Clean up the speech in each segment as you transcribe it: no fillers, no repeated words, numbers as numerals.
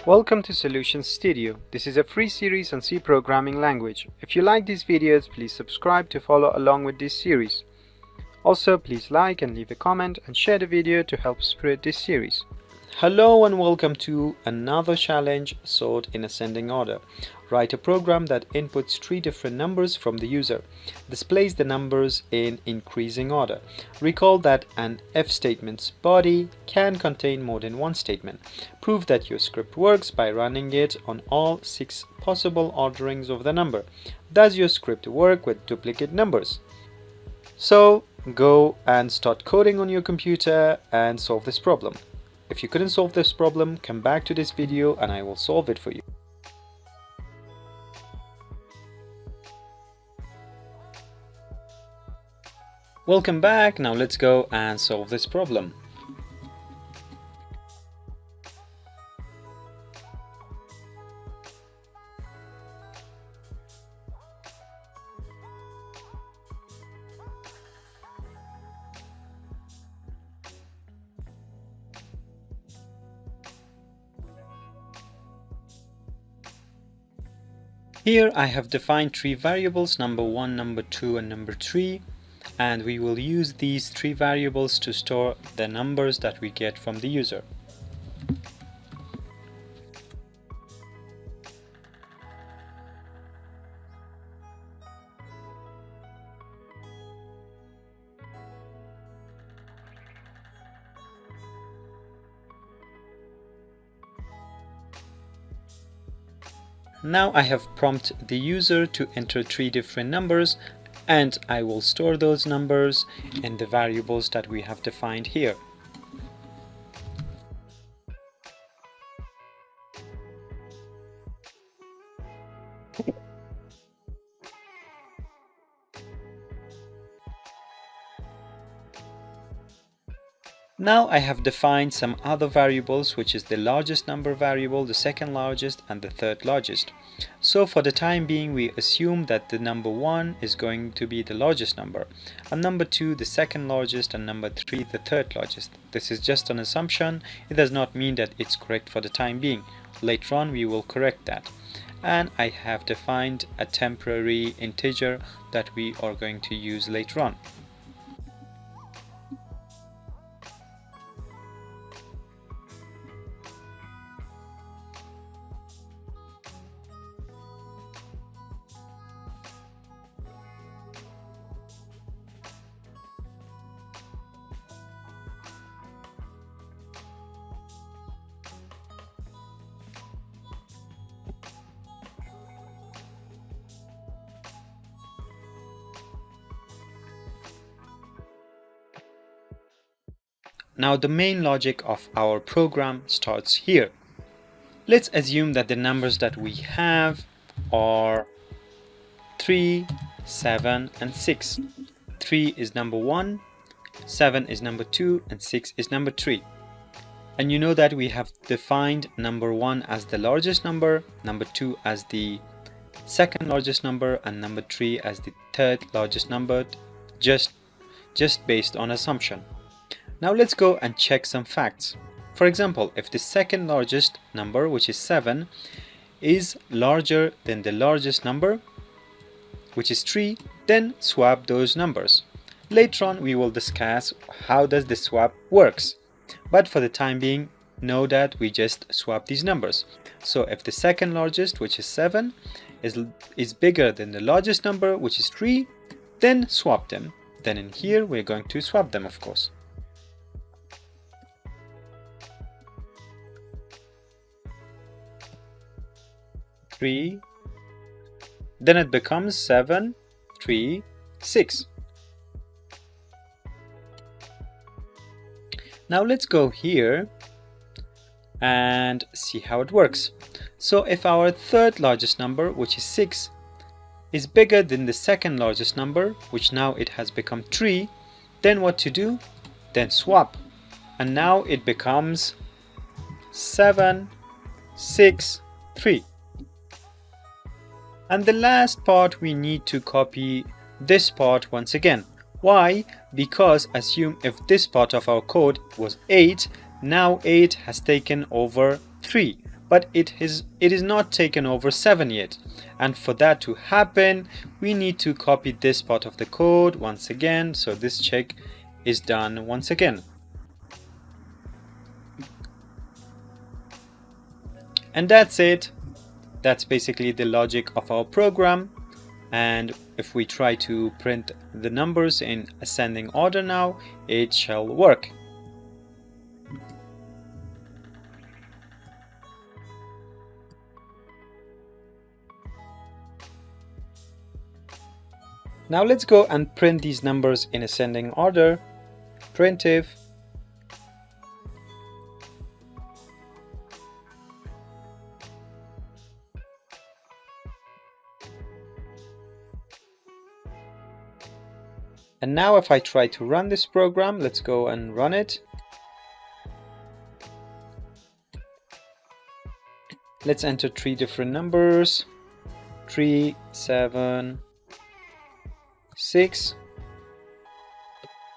Welcome to Solutions Studio. This is a free series on C programming language. If you like these videos, please subscribe to follow along with this series. Also, please like and leave a comment and share the video to help spread this series. Hello and welcome to another challenge sorted in ascending order. Write a program that inputs 3 different numbers from the user. Displays the numbers in increasing order. Recall that an if statement's body can contain more than one statement. Prove that your script works by running it on all 6 possible orderings of the number. Does your script work with duplicate numbers? So go and start coding on your computer and solve this problem. If you couldn't solve this problem, come back to this video and I will solve it for you. Welcome back. Now let's go and solve this problem. Here I have defined 3 variables, number 1, number 2 and number 3, and we will use these 3 variables to store the numbers that we get from the user. Now I have prompted the user to enter 3 different numbers, and I will store those numbers in the variables that we have defined here. Now I have defined some other variables, which is the largest number variable, the second largest and the third largest. So for the time being, we assume that the number 1 is going to be the largest number, and number 2 the second largest, and number 3 the third largest. This is just an assumption. It does not mean that it's correct for the time being. Later on we will correct that. And I have defined a temporary integer that we are going to use later on. Now the main logic of our program starts here. Let's assume that the numbers that we have are 3, 7 and 6. 3 is number 1, 7 is number 2 and 6 is number 3. And you know that we have defined number 1 as the largest number, number 2 as the second largest number and number 3 as the third largest number, just based on assumption. Now let's go and check some facts. For example, if the second largest number, which is 7, is larger than the largest number, which is 3, then swap those numbers. Later on we will discuss how does the swap works. But for the time being, know that we just swap these numbers. So if the second largest, which is 7, is bigger than the largest number, which is 3, then swap them. Then in here we're going to swap them, of course. Then it becomes 7, 3, 6. Now let's go here and see how it works. So if our third largest number, which is 6, is bigger than the second largest number, which now it has become 3, then what to do? Then swap. And now it becomes 7, 6, 3. And the last part, we need to copy this part once again. Why? Because assume if this part of our code was 8, Now 8 has taken over 3, but it is not taken over 7 yet. And for that to happen, we need to copy this part of the code once again, so this check is done once again. And that's it. That's basically the logic of our program. And if we try to print the numbers in ascending order now, it shall work. Now let's go and print these numbers in ascending order. Printf and now if I try to run this program, let's go and run it. Let's enter 3 different numbers, 3, 7, 6.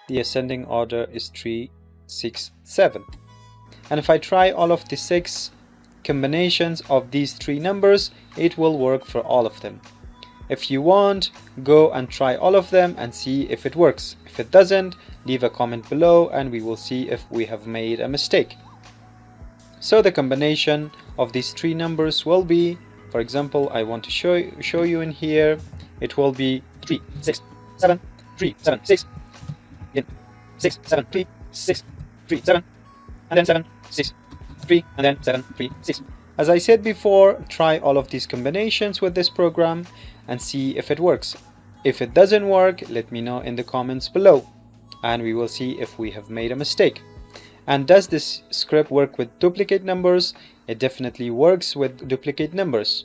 The ascending order is 3, 6, 7. And if I try all of the 6 combinations of these 3 numbers, it will work for all of them. If you want, go and try all of them and see if it works. If it doesn't, leave a comment below and we will see if we have made a mistake. So the combination of these 3 numbers will be, for example, I want to show you in here, it will be 3, 6, 7, 3, 7, 6, 6, 7, 3, 6, 3, 7, and then 7, 6, 3, and then 7, 3, 6. As I said before, try all of these combinations with this program and see if it works. If it doesn't work, let me know in the comments below and we will see if we have made a mistake. And does this script work with duplicate numbers? It definitely works with duplicate numbers.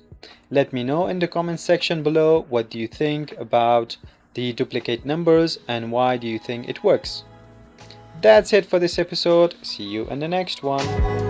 Let me know in the comments section below what do you think about the duplicate numbers and why do you think it works. That's it for this episode. See you in the next one.